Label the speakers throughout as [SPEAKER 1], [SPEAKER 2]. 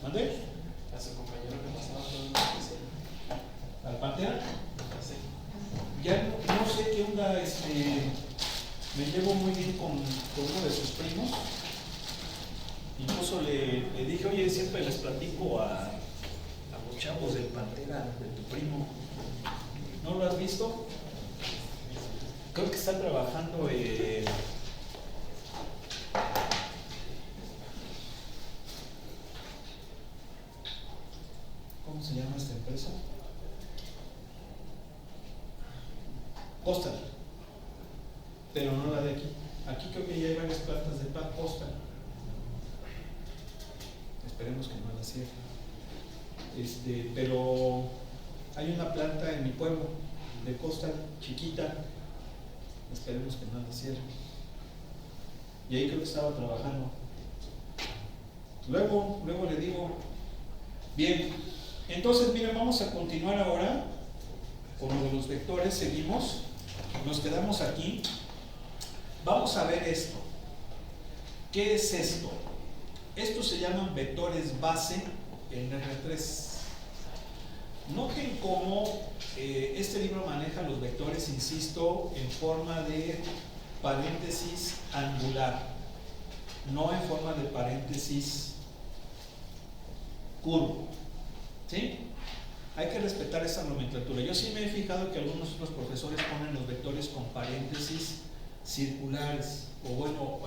[SPEAKER 1] ¿Mande?
[SPEAKER 2] A su compañero que pasaba todo el día.
[SPEAKER 1] ¿Al Pantera?
[SPEAKER 2] Sí.
[SPEAKER 1] Ya no sé qué onda, me llevo muy bien con uno de sus primos. Incluso le dije, oye, siempre les platico a los chavos del Pantera, de tu primo. ¿No lo has visto? Creo que está trabajando ¿cómo se llama esta empresa? Postal. Pero no la de aquí. Aquí creo que ya hay varias plantas de Postal. Esperemos que no la cierren. Pero hay una planta en mi pueblo de Postal, chiquita. Esperemos que no la cierren. Y ahí creo que estaba trabajando. Luego le digo, bien, entonces miren, vamos a continuar ahora con lo de los vectores. Seguimos, nos quedamos aquí. Vamos a ver esto. ¿Qué es esto? Estos se llaman vectores base en R3. Noten cómo este libro maneja los vectores, insisto, en forma de paréntesis angular, no en forma de paréntesis curvo. ¿Sí? Hay que respetar esa nomenclatura. Yo sí me he fijado que algunos otros profesores ponen los vectores con paréntesis circulares o bueno,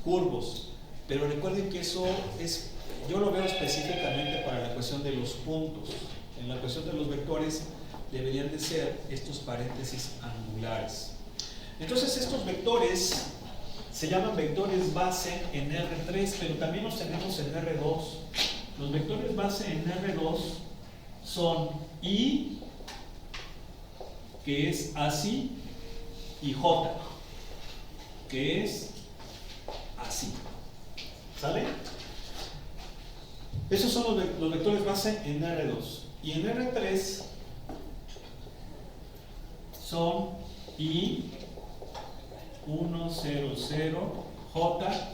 [SPEAKER 1] curvos, pero recuerden que eso es, yo lo veo específicamente para la cuestión de los puntos. En la cuestión de los vectores deberían de ser estos paréntesis angulares. Entonces estos vectores se llaman vectores base en R3, pero también los tenemos en R2. Los vectores base en R2 son I, que es así, y J, que es así. ¿Sale? Esos son los vectores base en R2. Y en R3 son I, 1, 0, 0, J,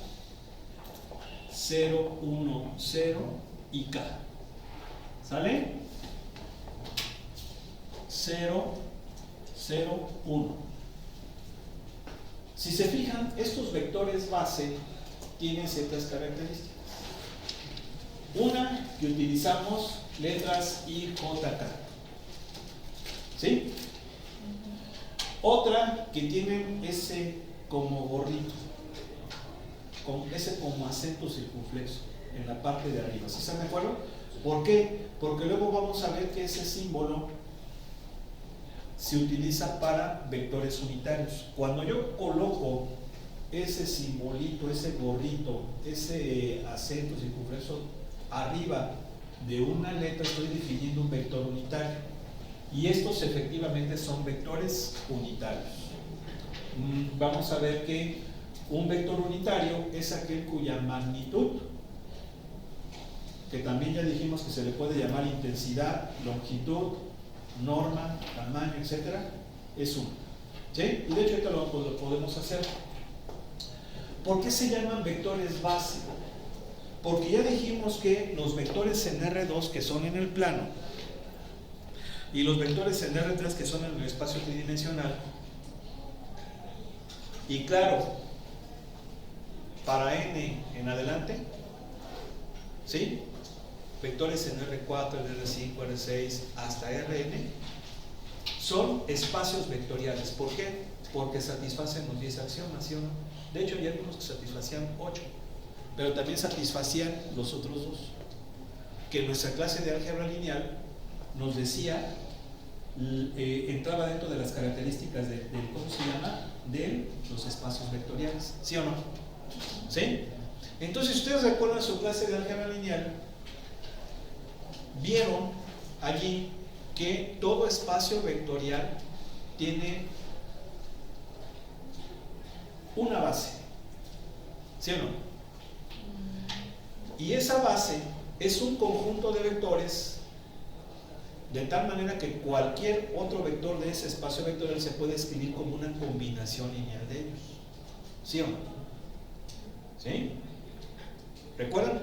[SPEAKER 1] 0, 1, 0 y K. ¿Sale? 0, 0, 1. Si se fijan, estos vectores base tienen ciertas características. Una, que utilizamos letras I, J, K. ¿Sí? Otra, que tienen ese como gorrito, con ese como acento circunflexo en la parte de arriba. ¿Sí están de acuerdo? ¿Por qué? Porque luego vamos a ver que ese símbolo se utiliza para vectores unitarios. Cuando yo coloco ese simbolito, ese gorrito, ese acento circunflexo arriba de una letra, estoy definiendo un vector unitario. Y estos efectivamente son vectores unitarios. Vamos a ver que un vector unitario es aquel cuya magnitud, que también ya dijimos que se le puede llamar intensidad, longitud, norma, tamaño, etcétera, es 1. ¿Sí? Y de hecho ahorita lo podemos hacer. ¿Por qué se llaman vectores base? Porque ya dijimos que los vectores en R2, que son en el plano, y los vectores en R3, que son en el espacio tridimensional, y claro, para n en adelante, ¿sí? Vectores en R4, R5, R6 hasta Rn son espacios vectoriales. ¿Por qué? Porque satisfacen los 10 axiomas, ¿sí o no? De hecho, hay algunos que satisfacían 8, pero también satisfacían los otros dos. Que en nuestra clase de álgebra lineal nos decía, entraba dentro de las características del ¿cómo se llama? De los espacios vectoriales, ¿sí o no? ¿Sí? Entonces, si ustedes recuerdan su clase de álgebra lineal, vieron allí que todo espacio vectorial tiene una base, ¿sí o no? Y esa base es un conjunto de vectores de tal manera que cualquier otro vector de ese espacio vectorial se puede escribir como una combinación lineal de ellos, ¿sí o no? ¿Sí? ¿Recuerdan?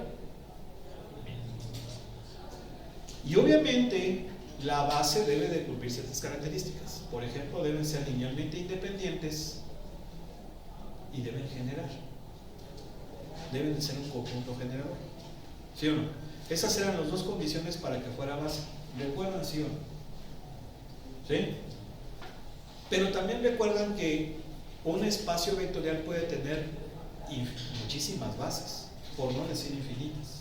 [SPEAKER 1] Y obviamente la base debe de cumplir ciertas características. Por ejemplo, deben ser linealmente independientes y deben generar. Deben de ser un conjunto generador. ¿Sí o no? Esas eran las dos condiciones para que fuera base. ¿Recuerdan, sí o no? ¿Sí? Pero también recuerdan que un espacio vectorial puede tener muchísimas bases, por no decir infinitas.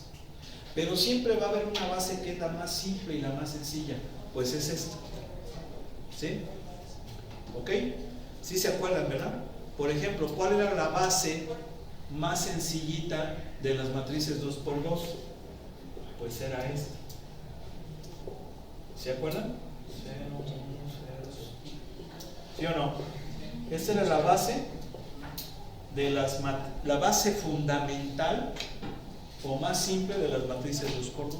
[SPEAKER 1] Pero siempre va a haber una base que es la más simple y la más sencilla. Pues es esta. ¿Sí? ¿Ok? ¿Sí se acuerdan, verdad? Por ejemplo, ¿cuál era la base más sencillita de las matrices 2×2? Pues era esta. ¿Se acuerdan? 0, 1, 0. ¿Sí o no? Esta era la base de la base fundamental o más simple de las matrices 2×2.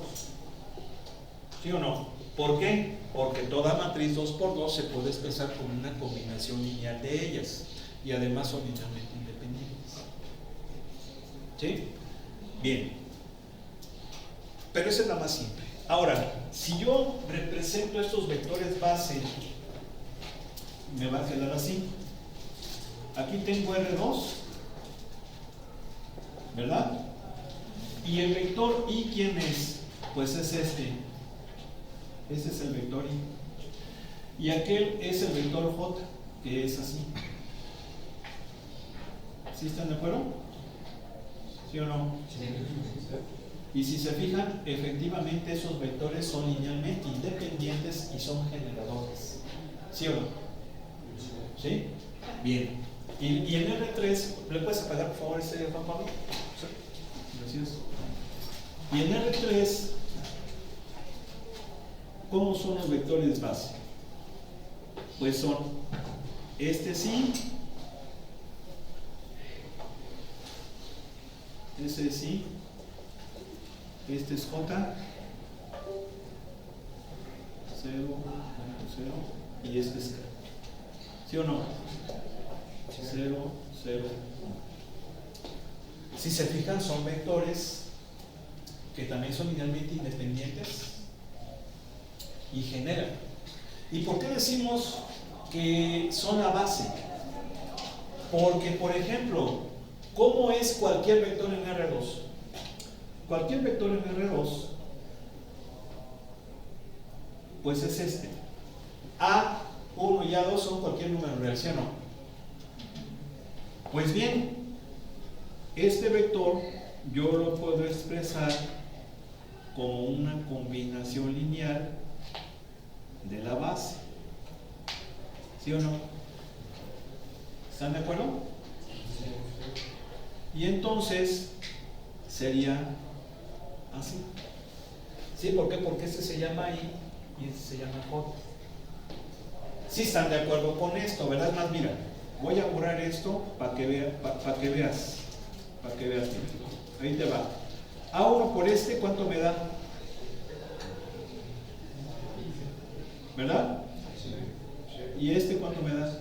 [SPEAKER 1] ¿Sí o no? ¿Por qué? Porque toda matriz 2×2 se puede expresar como una combinación lineal de ellas y además son linealmente independientes. ¿Sí? Bien. Pero esa es la más simple. Ahora, si yo represento estos vectores base, me va a quedar así. Aquí tengo R2, ¿verdad? Y el vector I, ¿quién es? Pues es este. Ese es el vector I. Y aquel es el vector J, que es así. ¿Sí están de acuerdo? ¿Sí o no? Sí. Y si se fijan, efectivamente esos vectores son linealmente independientes y son generadores. ¿Sí o no? ¿Sí? Bien. Y en R3, ¿le puedes apagar por favor Juan Pablo? Sí. Gracias. Y en R3, ¿cómo son los vectores base? Pues son este sí, ese sí, este es J, 0, 0, y este es K. ¿Sí o no? 0, 0, 1. Si se fijan, son vectores que también son linealmente independientes y generan. ¿Y por qué decimos que son la base? Porque, por ejemplo, ¿cómo es cualquier vector en R2? Cualquier vector en R2, pues es este. A1 y A2 son cualquier número real, ¿sí o no? Pues bien, este vector yo lo puedo expresar como una combinación lineal de la base. ¿Sí o no? ¿Están de acuerdo? Y entonces sería así. ¿Sí? ¿Por qué? Porque este se llama I y este se llama J. ¿Sí están de acuerdo con esto, verdad? Más, mira, voy a borrar esto para que veas. Ahí te va. A1 por este, ¿cuánto me da? ¿Verdad? ¿Y este cuánto me da?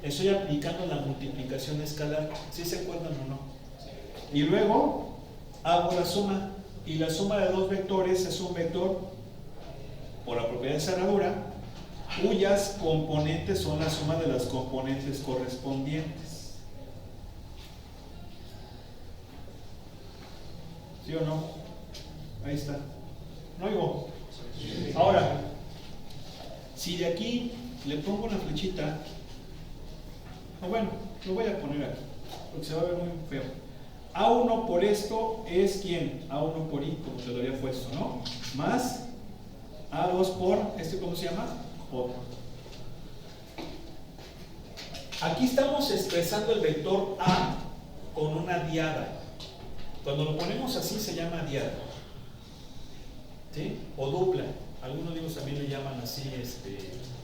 [SPEAKER 1] Estoy aplicando la multiplicación escalar. ¿Sí se acuerdan o no? Y luego hago la suma. Y la suma de dos vectores es un vector por la propiedad de cerradura, cuyas componentes son la suma de las componentes correspondientes. ¿Sí o no? Ahí está. ¿No oigo? Sí. Ahora, si de aquí le pongo una flechita, o bueno, lo voy a poner aquí, porque se va a ver muy feo. A1 por esto es ¿quién? A1 por I, como se lo había puesto, ¿no? Más A2 por, ¿cómo se llama? J. Aquí estamos expresando el vector A con una diada. Cuando lo ponemos así se llama diada. ¿Sí? O dupla. Algunos libros también le llaman así, de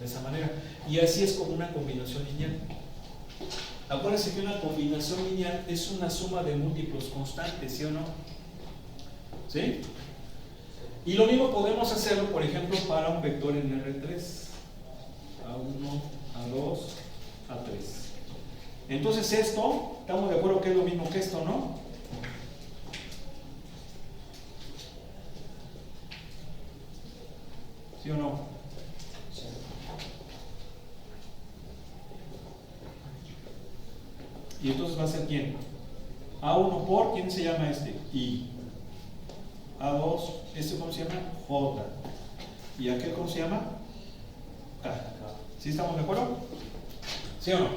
[SPEAKER 1] esa manera. Y así es como una combinación lineal. Acuérdense que una combinación lineal es una suma de múltiplos constantes, ¿sí o no? ¿Sí? Y lo mismo podemos hacerlo, por ejemplo, para un vector en R3. A1, A2, A3. Entonces esto, estamos de acuerdo que es lo mismo que esto, ¿no? va a ser ¿quién? A1 por, ¿quién se llama este? I. A2, ¿este cómo se llama? J. ¿Y aquel cómo se llama? K. ¿Sí estamos de acuerdo? ¿Sí o no?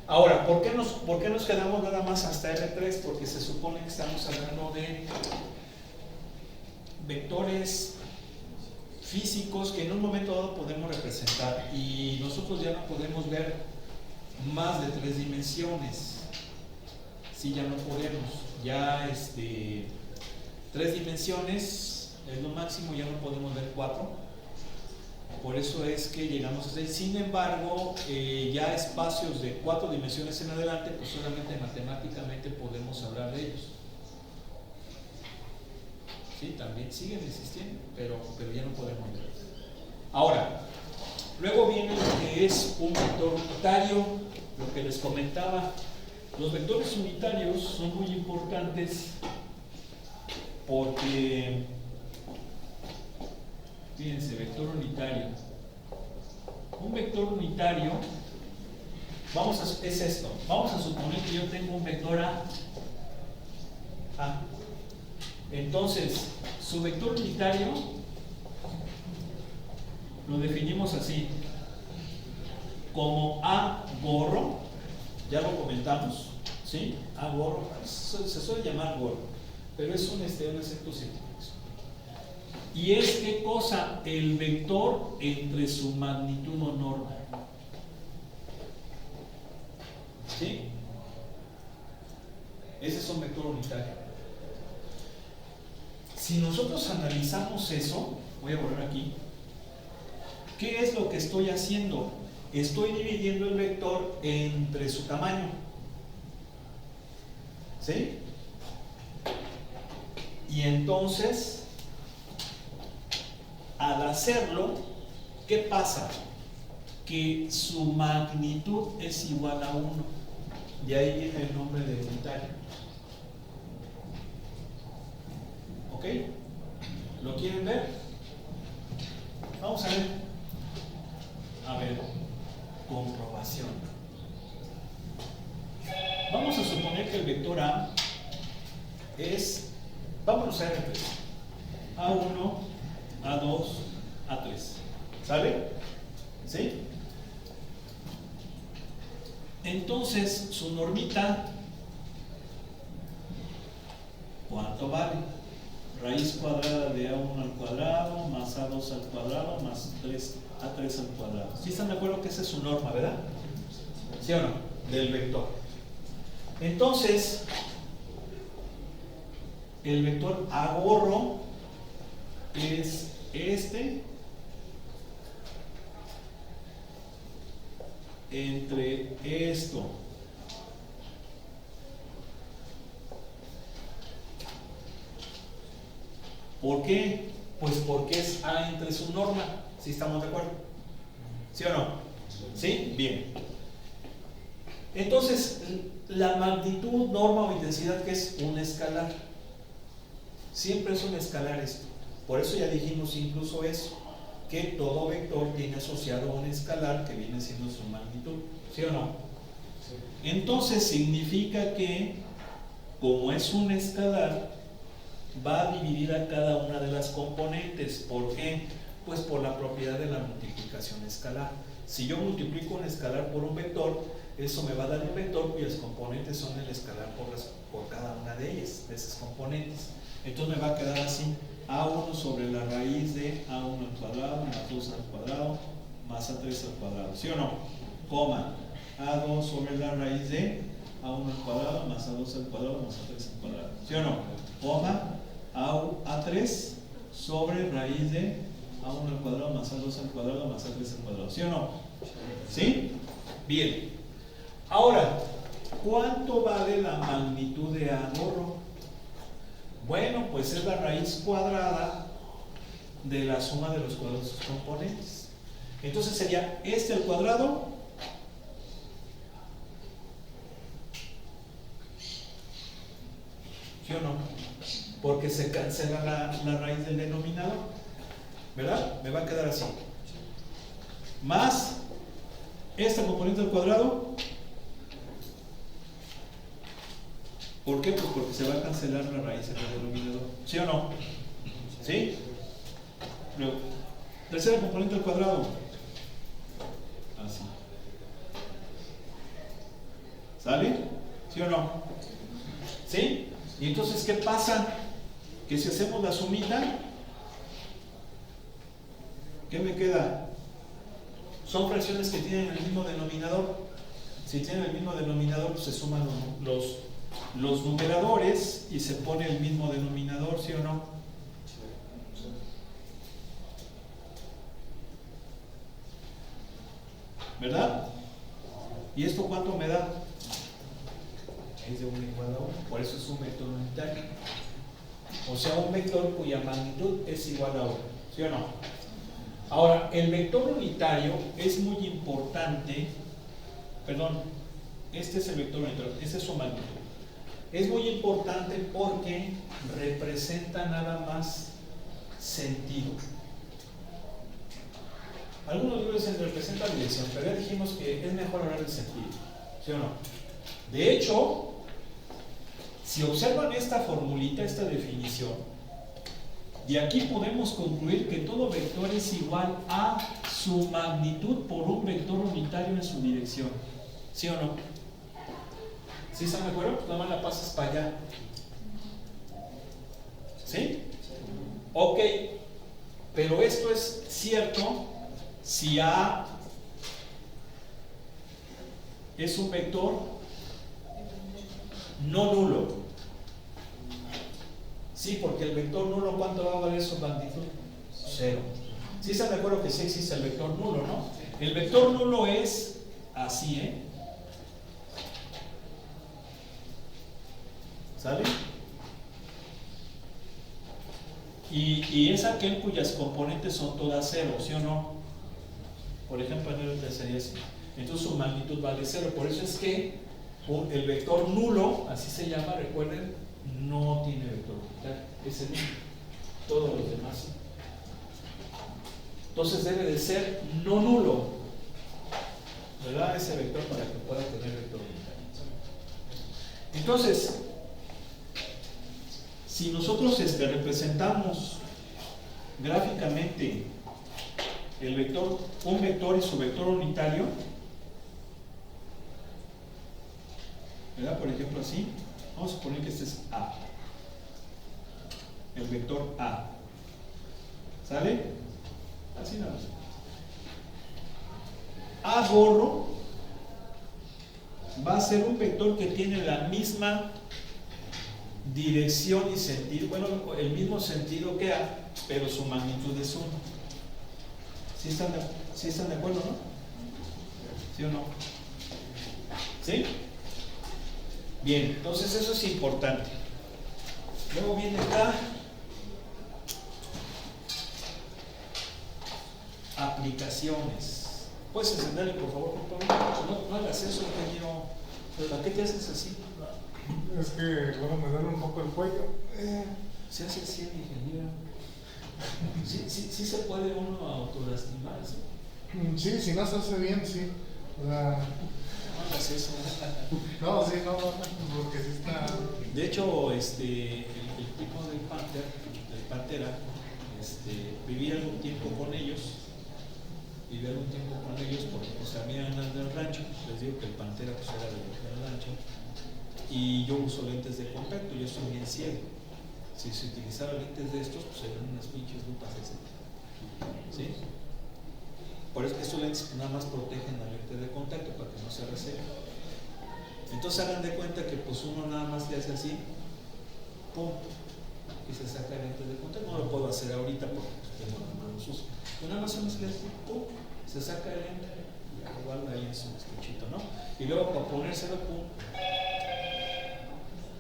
[SPEAKER 1] Ahora, ¿por qué nos quedamos nada más hasta R3? Porque se supone que estamos hablando de vectores físicos que en un momento dado podemos representar, y nosotros ya no podemos ver más de 3 dimensiones. Sí, ya no podemos. Ya 3 dimensiones es lo máximo, ya no podemos ver 4. Por eso es que llegamos a 6. Sin embargo, ya espacios de 4 dimensiones en adelante, pues solamente matemáticamente podemos hablar de ellos. Sí, también siguen existiendo, pero ya no podemos ver. Ahora, luego viene lo que es un vector unitario, lo que les comentaba. Los vectores unitarios son muy importantes porque, fíjense, vector unitario. Un vector unitario, es esto. Vamos a suponer que yo tengo un vector A. Entonces, su vector unitario lo definimos así, como A gorro, ya lo comentamos, ¿sí? A gorro, se suele llamar gorro, pero es un acento circunflejo. ¿Y es qué cosa? El vector entre su magnitud o norma. ¿Sí? Ese es un vector unitario. Si nosotros analizamos eso, voy a volver aquí, ¿qué es lo que estoy haciendo? Estoy dividiendo el vector entre su tamaño. ¿Sí? Y entonces, al hacerlo, ¿qué pasa? Que su magnitud es igual a 1. De ahí viene el nombre de unitario. ¿Ok? ¿Lo quieren ver? Vamos a ver. A ver, comprobación. Vamos a suponer que el vector A es, vámonos a R3, A1, A2, A3. ¿Sale? ¿Sí? Entonces, su normita, ¿cuánto vale? Raíz cuadrada de A1 al cuadrado más A2 al cuadrado más A3 al cuadrado. ¿Sí están de acuerdo que esa es su norma, verdad? ¿Sí o no? Del vector. Entonces, el vector A gorro es este entre esto. ¿Por qué? Pues porque es A entre su norma. ¿Sí estamos de acuerdo? ¿Sí o no? ¿Sí? Bien. Entonces, la magnitud, norma o intensidad, ¿qué es? Un escalar. Siempre es un escalar esto. Por eso ya dijimos incluso eso, que todo vector tiene asociado un escalar que viene siendo su magnitud. ¿Sí o no? Sí. Entonces significa que, como es un escalar, va a dividir a cada una de las componentes. ¿Por qué? Pues por la propiedad de la multiplicación escalar. Si yo multiplico un escalar por un vector, eso me va a dar un vector cuyas componentes son el escalar por cada una de ellas, de esas componentes. Entonces me va a quedar así: A1 sobre la raíz de A1 al cuadrado más 2 al cuadrado más A3 al cuadrado. ¿Sí o no? Coma, A2 sobre la raíz de A1 al cuadrado más A2 al cuadrado más A3 al cuadrado. ¿Sí o no? Coma, A3 sobre raíz de A1 al cuadrado más A2 al cuadrado más A3 al cuadrado. ¿Sí o no? ¿Sí? Bien. Ahora, ¿cuánto vale la magnitud de A gorro? Bueno, pues es la raíz cuadrada de la suma de los cuadrados de sus componentes. Entonces sería este al cuadrado ¿sí o no? Porque se cancela la raíz del denominador, ¿verdad? Me va a quedar así. Más esta componente al cuadrado ¿Por qué? Pues porque se va a cancelar la raíz en el denominador. ¿Sí o no? ¿Sí? Luego, tercera componente al cuadrado. Así. ¿Sale? ¿Sí o no? ¿Sí? Y entonces, ¿qué pasa? Que si hacemos la sumita, ¿qué me queda? Son fracciones que tienen el mismo denominador. Si tienen el mismo denominador, pues se suman los numeradores y se pone el mismo denominador, ¿sí o no? ¿Verdad? ¿Y esto cuánto me da? Es de 1 igual a 1, por eso es un vector unitario. O sea, un vector cuya magnitud es igual a 1, ¿sí o no? Ahora, el vector unitario es muy importante, perdón, este es el vector unitario, esta es su magnitud. Es muy importante porque representa nada más sentido. Algunos libros dicen representa dirección, pero ya dijimos que es mejor hablar de sentido, ¿sí o no? De hecho, si observan esta formulita, esta definición, de aquí podemos concluir que todo vector es igual a su magnitud por un vector unitario en su dirección, ¿sí o no? ¿Sí están de acuerdo? Pues nada más la pasas para allá. ¿Sí? Ok, pero esto es cierto si A es un vector no nulo. Sí, porque el vector nulo, ¿cuánto va a valer su magnitud? 0. ¿Sí están de acuerdo que sí existe el vector nulo, no? El vector nulo es así, ¿eh? ¿Sale? Y es aquel cuyas componentes son todas 0, ¿sí o no? Por ejemplo, en el sería así. Entonces su magnitud vale 0. Por eso es que el vector nulo, así se llama, recuerden, no tiene vector unitario. Es el mismo. Todos los demás sí. Entonces debe de ser no nulo, ¿verdad? Ese vector para que pueda tener vector unitario. Entonces, si nosotros representamos gráficamente el vector, un vector y su vector unitario, ¿verdad? Por ejemplo así, vamos a suponer que este es A, el vector A, ¿sale? Así nada más. A gorro va a ser un vector que tiene la misma dirección y sentido, bueno, el mismo sentido que A, pero su magnitud es 1. ¿Sí están de acuerdo, no? ¿Sí o no? ¿Sí? Bien, entonces eso es importante. Luego viene acá aplicaciones. ¿Puedes encenderle, por favor? No hagas eso, ingeniero. ¿Para qué te haces así?
[SPEAKER 3] Es que luego me duele un poco el cuello.
[SPEAKER 1] Se hace así, ingeniero. Sí se puede uno autolastimar, ¿sí?
[SPEAKER 3] Sí, si no se hace bien, sí.
[SPEAKER 1] No hagas eso.
[SPEAKER 3] No, sí, no, porque sí está.
[SPEAKER 1] De hecho, el tipo del Pantera, viví algún tiempo con ellos. Porque pues a mí eran del rancho. Les digo que el Pantera pues era del rancho. Y yo uso lentes de contacto, yo soy bien ciego. Si se utilizara lentes de estos, pues serían unas pinches lupas ese. ¿Sí? Por eso estos lentes nada más protegen la lente de contacto para que no se reseque. Entonces hagan de cuenta que pues uno nada más le hace así, pum, y se saca el lente de contacto. No lo puedo hacer ahorita porque pues, tengo las manos sucias. Pero nada más uno se le hace, pum, se saca el lente y ya guarda ahí en su estuchito, ¿no? Y luego para ponérselo, pum,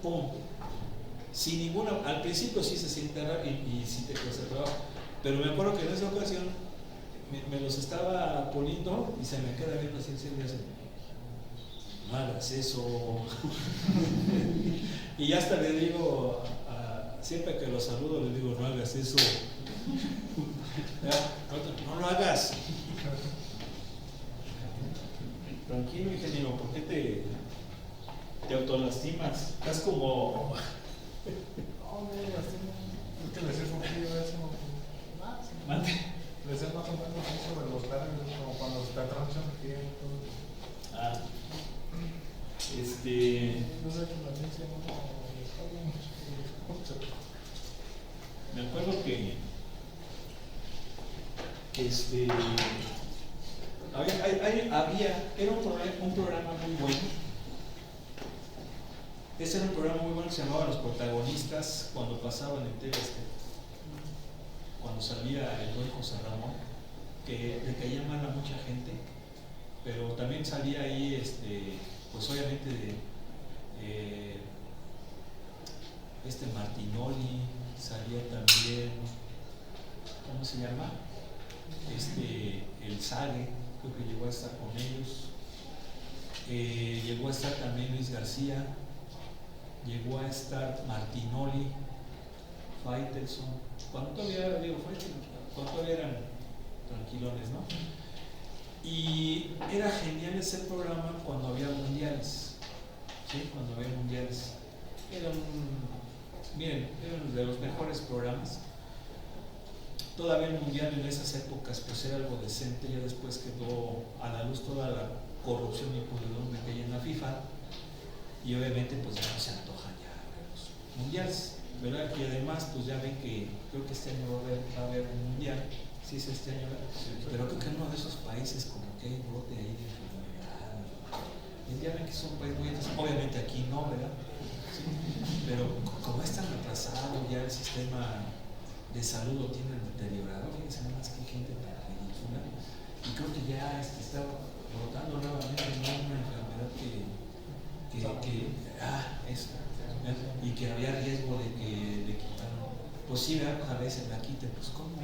[SPEAKER 1] pum. Sin ninguna, al principio sí se siente raro y sí te cuesta trabajo. Pero me acuerdo que en esa ocasión me los estaba poniendo y se me queda viendo así y hace, no hagas eso. Y ya hasta le digo, siempre que lo saludo le digo, no hagas eso. No lo hagas. Tranquilo, ingeniero, ¿por qué te te autolastimas. Estás como.
[SPEAKER 3] No, no, lastimo. Es que les es un poquillo eso.
[SPEAKER 1] Mande.
[SPEAKER 3] Les es más o menos eso de los labios, como cuando te tronchan aquí.
[SPEAKER 1] Ah.
[SPEAKER 3] No sé qué la ciencia
[SPEAKER 1] Me acuerdo que era un programa muy bueno. Ese era un programa muy bueno que se llamaba Los Protagonistas cuando pasaban en TV cuando salía el buen José Ramón, que le caía mal a mucha gente, pero también salía ahí, pues obviamente Martinoli, salía también, ¿cómo se llama? El Sage, creo que llegó a estar con ellos, llegó a estar también Luis García, llegó a estar Martinoli, Faitelson, cuando todavía eran tranquilones, ¿no? Y era genial ese programa cuando había mundiales, ¿sí? Cuando había mundiales. Miren, eran de los mejores programas. Todavía el mundial en esas épocas pues era algo decente, ya después quedó a la luz toda la corrupción y podredumbre que hay en la FIFA y obviamente pues ya no se antojan ya los mundiales, ¿verdad? Y además pues ya ven que creo que este año va a haber un mundial, sí es este año, ¿verdad? Sí, pero creo que en uno de esos países como que hay brote ahí de enfermedad, y ya ven que son países muy atrasados, obviamente aquí no, ¿verdad? Sí. Pero como es tan atrasado ya el sistema de salud lo tienen deteriorado, fíjense nada más que gente tan ridícula, y creo que ya está brotando nuevamente una enfermedad y que había riesgo de quitarlo. Pues sí, a veces la quiten, pues ¿cómo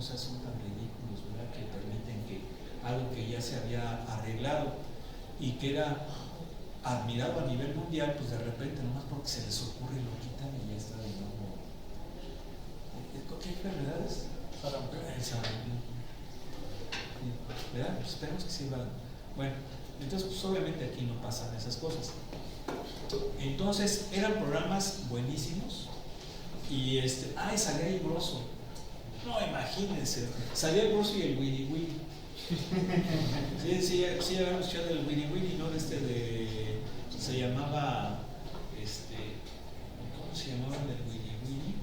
[SPEAKER 1] se hacen tan ridículos, ¿verdad? Que permiten que algo que ya se había arreglado y que era admirado a nivel mundial, pues de repente nomás porque se les ocurre lo quitan y ya está de nuevo. ¿Qué enfermedades? El sarampión. ¿Verdad? Pues esperemos que sí valgan. Bueno, entonces pues obviamente aquí no pasan esas cosas. Entonces eran programas buenísimos y salía el Broso. No, imagínense, salía el Broso y el Willy Willy. Sí, habíamos escuchado del Willy Willy, ¿no? Se llamaba, ¿cómo se llamaba el Willy Willy?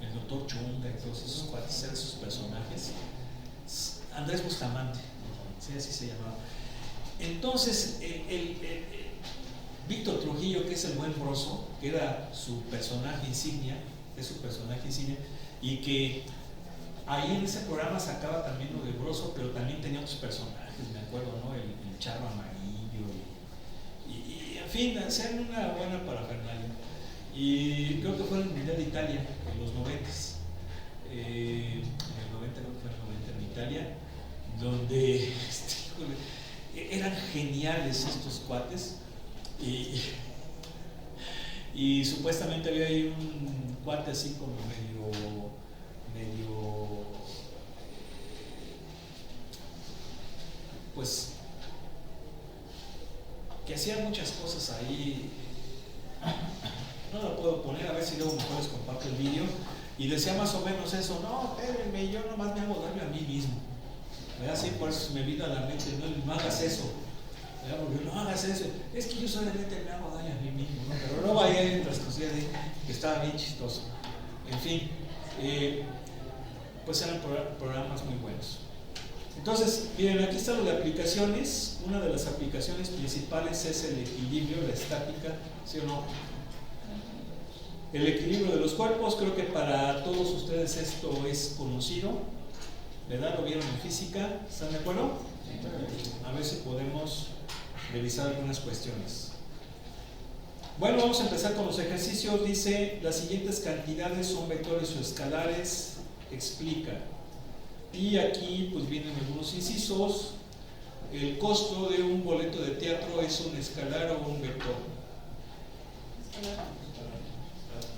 [SPEAKER 1] El doctor Chunga y todos esos cuates, eran sus personajes. Andrés Bustamante, sí, así se llamaba. Entonces, Víctor Trujillo, que es el buen Broso, que era su personaje insignia, y que ahí en ese programa sacaba también lo de Broso, pero también tenía otros personajes, me acuerdo, ¿no? El charro amarillo, y en fin, hacían una buena parafernalia. Y creo que fue en el Mundial de Italia, en los 90s. En el 90, creo que fue en el 90 en Italia, donde eran geniales estos cuates. Y supuestamente había ahí un cuate así como medio pues que hacía muchas cosas ahí. No lo puedo poner, a ver si luego mejor les comparto el vídeo. Y decía más o menos eso: no, espérenme, yo nomás me hago daño a mí mismo, ¿verdad? Sí, por eso me vino a la mente: no hagas eso, ¿verdad? Porque no hagas eso, es que yo solamente me hago daño a mí mismo, ¿no? Pero no vaya en otras cosillas que estaba bien chistoso. En fin, pues eran programas muy buenos. Entonces, miren, aquí están las aplicaciones. Una de las aplicaciones principales es el equilibrio, la estática, ¿sí o no? El equilibrio de los cuerpos, creo que para todos ustedes esto es conocido, ¿verdad? Lo vieron en física, ¿están de acuerdo? A ver si podemos revisar algunas cuestiones. Bueno, vamos a empezar con los ejercicios. Dice: las siguientes cantidades son vectores o escalares, explica. Y aquí pues vienen algunos incisos. El costo de un boleto de teatro, ¿es un escalar o un vector?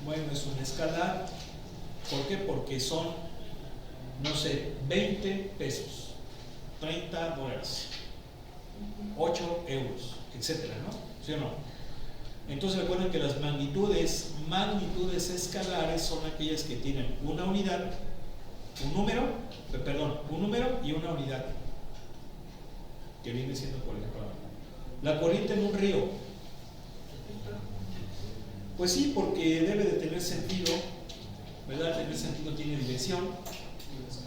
[SPEAKER 1] Bueno, es un escalar. ¿Por qué? Porque son, no sé, 20 pesos, $30, 8 euros, etcétera, ¿no? ¿Sí o no? Entonces recuerden que las magnitudes escalares son aquellas que tienen una unidad, un número y una unidad, que viene siendo, por ejemplo, la corriente en un río. Pues sí, porque debe de tener sentido, ¿verdad? Tener sentido, tiene dirección,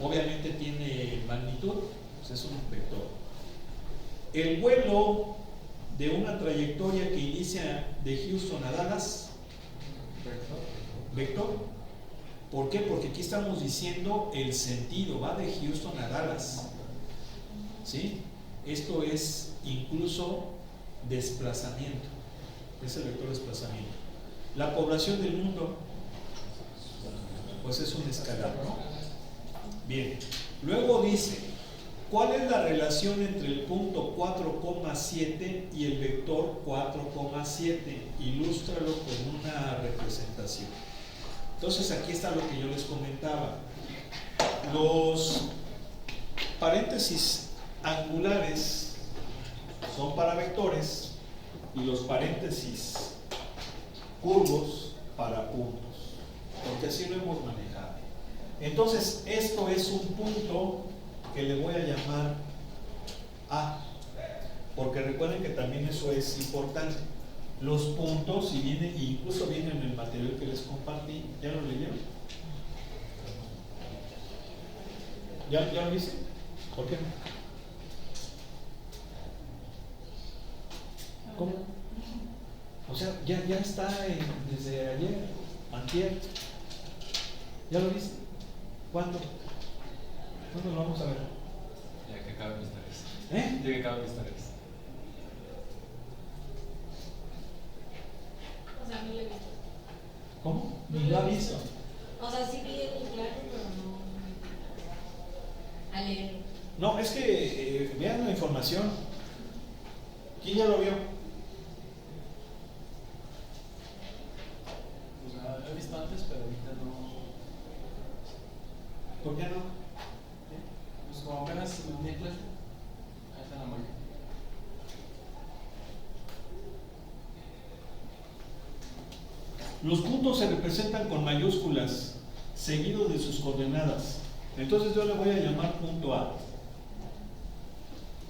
[SPEAKER 1] obviamente tiene magnitud, pues es un vector. El vuelo de una trayectoria que inicia de Houston a Dallas, vector. ¿Por qué? Porque aquí estamos diciendo el sentido, va de Houston a Dallas, ¿sí? Esto es incluso desplazamiento, es el vector desplazamiento. La población del mundo, pues es un escalar, ¿no? Bien, luego dice, ¿cuál es la relación entre el punto 4,7 y el vector 4,7? Ilústralo con una representación. Entonces aquí está lo que yo les comentaba. Los paréntesis angulares son para vectores y los paréntesis curvos para puntos, porque así lo hemos manejado. Entonces esto es un punto que le voy a llamar A, porque recuerden que también eso es importante. Los puntos, y incluso viene en el material que les compartí, ¿ya lo leyeron? ¿Ya lo viste? ¿Por qué no? ¿Cómo? O sea, ya está desde ayer, antier. ¿Ya lo viste? ¿Cuándo? ¿Cuándo lo vamos a ver?
[SPEAKER 2] Ya que acabe mis tareas.
[SPEAKER 1] ¿Eh?
[SPEAKER 2] Ya que acabe mis tareas.
[SPEAKER 4] O sea, no lo he visto.
[SPEAKER 1] ¿Cómo? Ni lo ha visto.
[SPEAKER 4] O sea, sí vi el claro, pero no a leerlo.
[SPEAKER 1] No, es que vean la información. ¿Quién ya lo vio?
[SPEAKER 2] Pues lo he visto antes, pero ahorita no.
[SPEAKER 1] ¿Por qué no?
[SPEAKER 2] Pues como apenas me uní a clase, ahí está la magia.
[SPEAKER 1] Los puntos se representan con mayúsculas, seguidos de sus coordenadas. Entonces yo le voy a llamar punto A.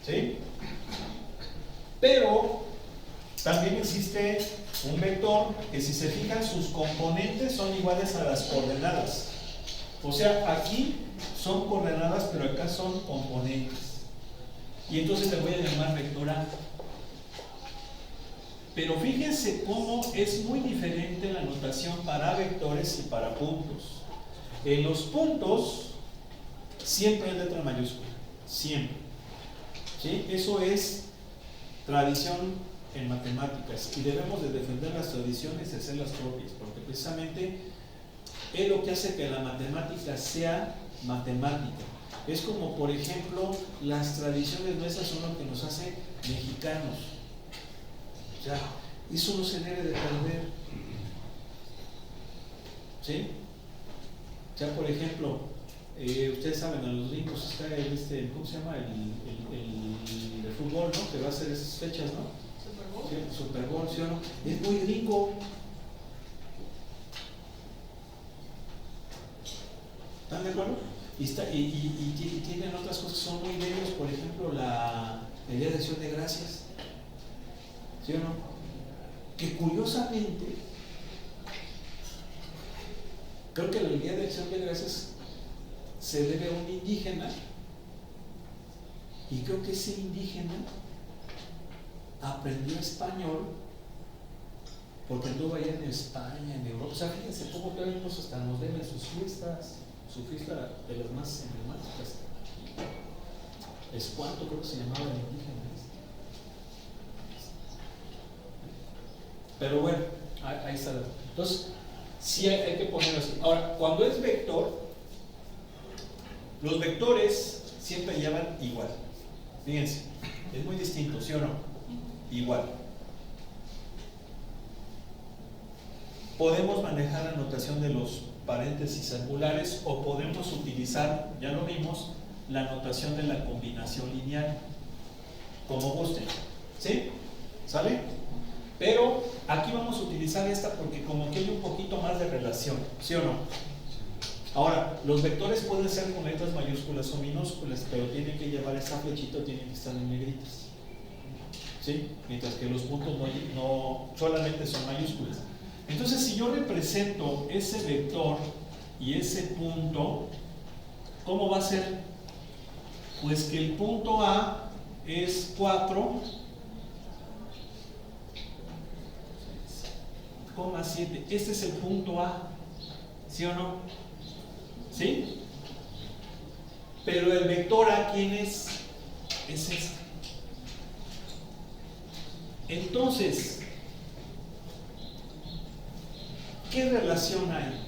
[SPEAKER 1] ¿Sí? Pero también existe un vector que, si se fijan, sus componentes son iguales a las coordenadas. O sea, aquí son coordenadas, pero acá son componentes. Y entonces le voy a llamar vector A. Pero fíjense cómo es muy diferente la notación para vectores y para puntos. En los puntos siempre es letra mayúscula, siempre. ¿Sí? Eso es tradición en matemáticas y debemos de defender las tradiciones y hacerlas propias, porque precisamente es lo que hace que la matemática sea matemática. Es como, por ejemplo, las tradiciones nuestras son lo que nos hace mexicanos. O sea, eso no se debe de perder. ¿Sí? O sea, por ejemplo, ustedes saben, a los gringos está ¿cómo se llama? El de fútbol, ¿no? Que va a hacer esas fechas, ¿no?
[SPEAKER 4] Super Bowl.
[SPEAKER 1] Sí, el Super Bowl, ¿sí o no? Es muy gringo. ¿Están de acuerdo? Y tienen otras cosas que son muy bellos, por ejemplo, el Día de Acción de Gracias. ¿Sí o no? Que curiosamente, creo que el Día de Acción de Gracias se debe a un indígena, y creo que ese indígena aprendió español porque anduvo allá en España, en Europa. O sea, fíjense cómo todavía incluso hasta nos deben sus fiestas, su fiesta de las más emblemáticas. Escuanto creo que se llamaba el indígena. Pero bueno, ahí está. Entonces, sí hay que ponerlo así. Ahora, cuando es vector, los vectores siempre llevan igual. Fíjense, es muy distinto, ¿sí o no? Igual. Podemos manejar la notación de los paréntesis angulares o podemos utilizar, ya lo vimos, la notación de la combinación lineal. como gusten, ¿sí? ¿Sale? Pero aquí vamos a utilizar esta porque como que hay un poquito más de relación, ¿sí o no? Ahora, los vectores pueden ser con letras mayúsculas o minúsculas, pero tienen que llevar esta flechita, tienen que estar en negritas, ¿sí? Mientras que los puntos no solamente son mayúsculas. Entonces, si yo represento ese vector y ese punto, ¿cómo va a ser? Pues que el punto A es 4,7. Este es el punto A, ¿sí o no? ¿Sí? Pero el vector A, ¿quién es? Es este. Entonces, ¿qué relación hay?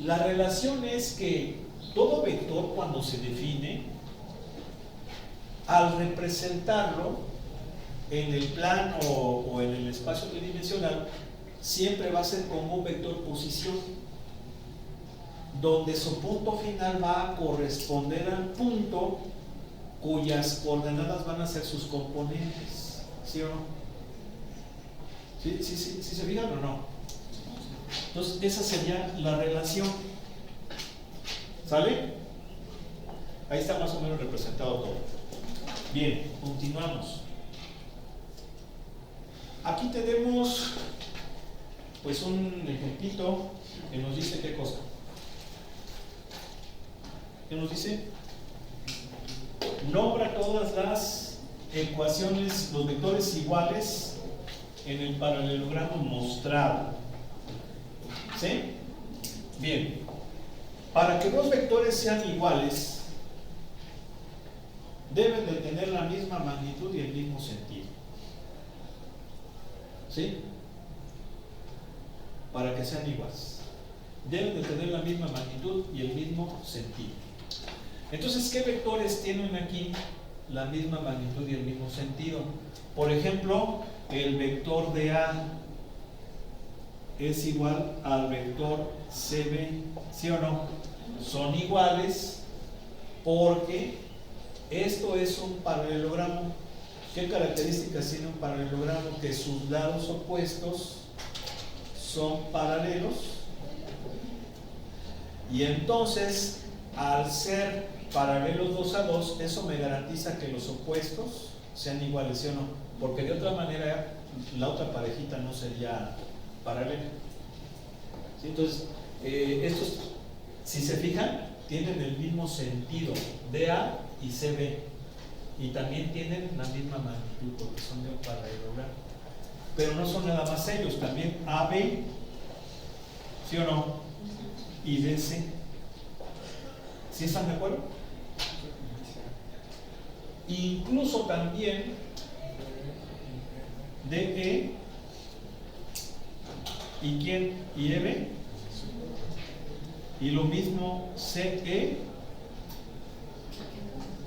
[SPEAKER 1] La relación es que todo vector, cuando se define, al representarlo en el plano o en el espacio tridimensional, siempre va a ser como un vector posición, donde su punto final va a corresponder al punto cuyas coordenadas van a ser sus componentes, ¿sí o no? ¿Sí se fijan o no? Entonces, esa sería la relación. ¿Sale? Ahí está más o menos representado todo. Bien, continuamos. Aquí tenemos pues un ejemplito que nos dice qué cosa. ¿Qué nos dice? Nombra todas las ecuaciones, los vectores iguales en el paralelogramo mostrado. ¿Sí? Bien. Para que dos vectores sean iguales, deben de tener la misma magnitud y el mismo sentido. ¿Sí? Para que sean iguales, deben de tener la misma magnitud y el mismo sentido. Entonces, ¿qué vectores tienen aquí la misma magnitud y el mismo sentido? Por ejemplo, el vector de A es igual al vector CB, ¿sí o no? Son iguales porque esto es un paralelogramo. ¿Qué características tiene un paralelogramo? Que sus lados opuestos son paralelos, y entonces, al ser paralelos 2 a 2, eso me garantiza que los opuestos sean iguales, ¿sí o no? Porque de otra manera la otra parejita no sería paralela. ¿Sí? Entonces, estos, si se fijan, tienen el mismo sentido, DA y CB, y también tienen la misma magnitud porque son de un paralelogramo. Pero no son nada más ellos, también AB, ¿sí o no? Y DC. ¿Sí están de acuerdo? Incluso también DE y quién, y EB, y lo mismo CE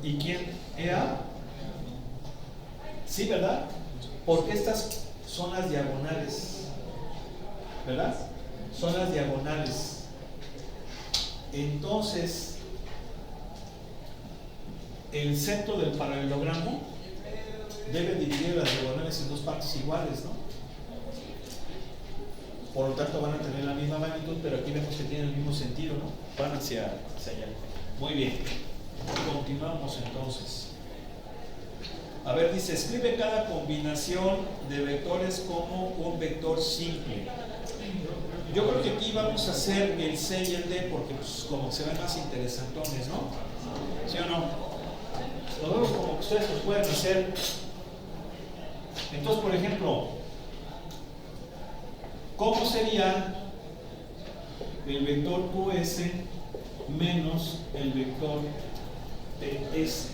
[SPEAKER 1] y quién, EA. Sí, ¿verdad? Porque estas son las diagonales, ¿verdad? Son las diagonales. Entonces, el centro del paralelogramo debe dividir las diagonales en dos partes iguales, ¿no? Por lo tanto van a tener la misma magnitud, pero aquí vemos que tienen el mismo sentido, ¿no? Van hacia allá. Muy bien. Continuamos entonces. A ver, dice, escribe cada combinación de vectores como un vector simple. Yo creo que aquí vamos a hacer el C y el D porque pues, como que se ven más interesantones, ¿no? ¿Sí o no? Lo vemos como que ustedes los pueden hacer. Entonces, por ejemplo, ¿cómo sería el vector QS menos el vector TS?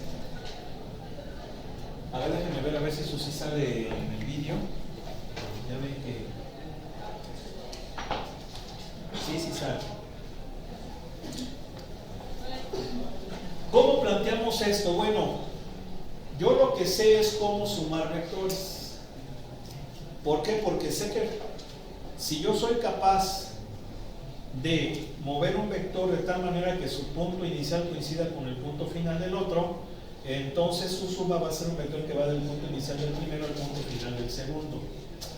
[SPEAKER 1] A ver, déjenme ver a ver si eso sí sale en el vídeo. Ya ven que sí sale. ¿Cómo planteamos esto? Bueno, yo lo que sé es cómo sumar vectores. ¿Por qué? Porque sé que si yo soy capaz de mover un vector de tal manera que su punto inicial coincida con el punto final del otro, entonces su suma va a ser un vector que va del punto inicial del primero al punto final del segundo.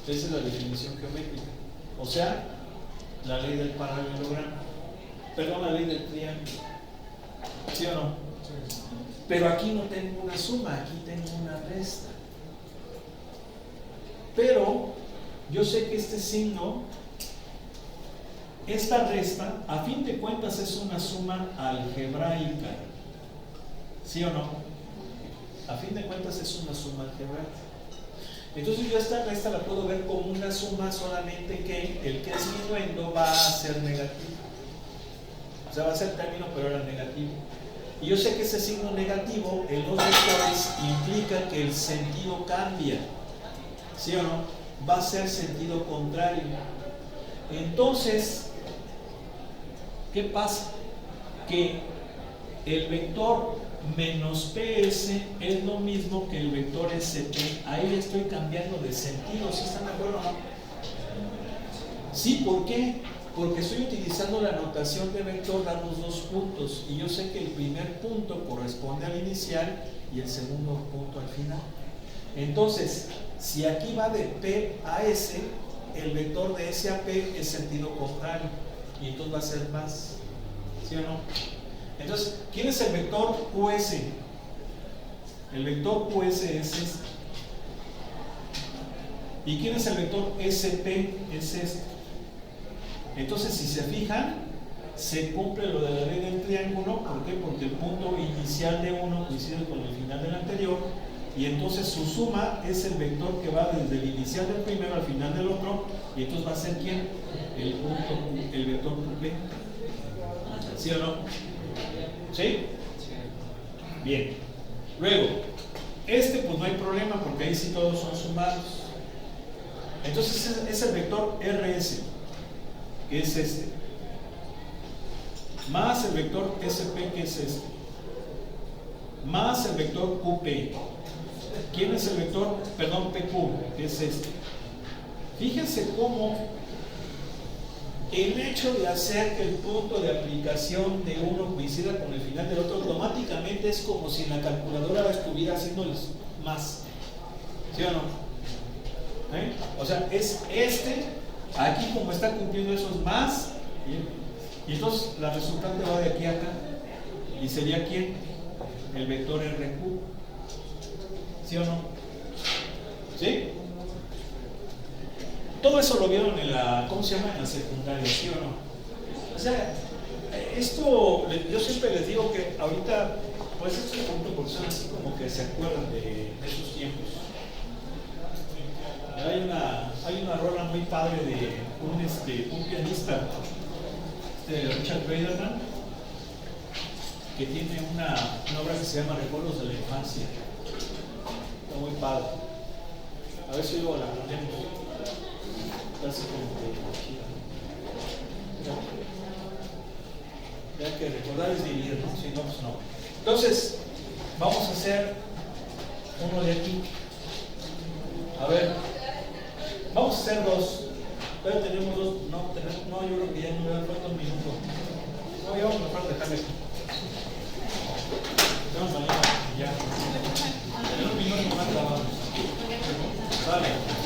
[SPEAKER 1] Esa es la definición geométrica. O sea, la ley del paralelogramo. Perdón, la ley del triángulo. ¿Sí o no?
[SPEAKER 3] Sí.
[SPEAKER 1] Pero aquí no tengo una suma, aquí tengo una resta. Pero yo sé que este signo, esta resta, a fin de cuentas es una suma algebraica. ¿Sí o no? A fin de cuentas es una suma algebraica. Entonces yo esta resta la puedo ver como una suma, solamente que el que es minuendo va a ser negativo. O sea, va a ser término, pero era negativo. Y yo sé que ese signo negativo en los vectores implica que el sentido cambia. ¿Sí o no? Va a ser sentido contrario. Entonces, ¿qué pasa? Que el vector menos PS es lo mismo que el vector SP. Ahí le estoy cambiando de sentido. ¿Sí están de acuerdo o no? Sí, ¿por qué? Porque estoy utilizando la notación de vector dando dos puntos y yo sé que el primer punto corresponde al inicial y el segundo punto al final. Entonces, si aquí va de P a S, el vector de S a P es sentido contrario y entonces va a ser más. ¿Sí o no? Entonces, ¿quién es el vector QS? El vector QS es este. ¿Y quién es el vector SP? Es este. Entonces, si se fijan, se cumple lo de la ley del triángulo. ¿Por qué? Porque el punto inicial de uno coincide con el final del anterior, y entonces su suma es el vector que va desde el inicial del primero al final del otro, y entonces va a ser ¿quién? El punto, el vector QP. ¿Sí o no? ¿Sí? Bien. Luego, pues no hay problema porque ahí sí todos son sumados. Entonces es el vector RS, que es este, más el vector SP, que es este, más el vector QP. ¿Quién es el vector? Perdón, PQ, que es este. Fíjense cómo el hecho de hacer que el punto de aplicación de uno coincida con el final del otro, automáticamente es como si en la calculadora estuviera haciendo más. ¿Sí o no? O sea, es este, aquí como está cumpliendo esos más, y entonces la resultante va de aquí a acá, y sería ¿quién? El vector RQ. ¿Sí o no? ¿Sí? Todo eso lo vieron en la, ¿cómo se llama? En la secundaria, ¿sí o no? O sea, esto, yo siempre les digo que ahorita, pues esto es un porque son así como que se acuerdan de esos tiempos. Hay una rola muy padre de un pianista, Richard Braderman, que tiene una obra que se llama Recuerdos de la Infancia. Está muy padre. A ver si luego la ponemos. Casi como que ya que recordar es vivir, ¿no? Si no, pues no. Entonces, vamos a hacer uno de aquí. A ver, vamos a hacer dos. Pero tenemos dos, no, yo creo que ya no me dan cuántos minutos. No, ya vamos a mejor dejarle aquí. Vamos a ya. En un minuto más grabamos. Vale.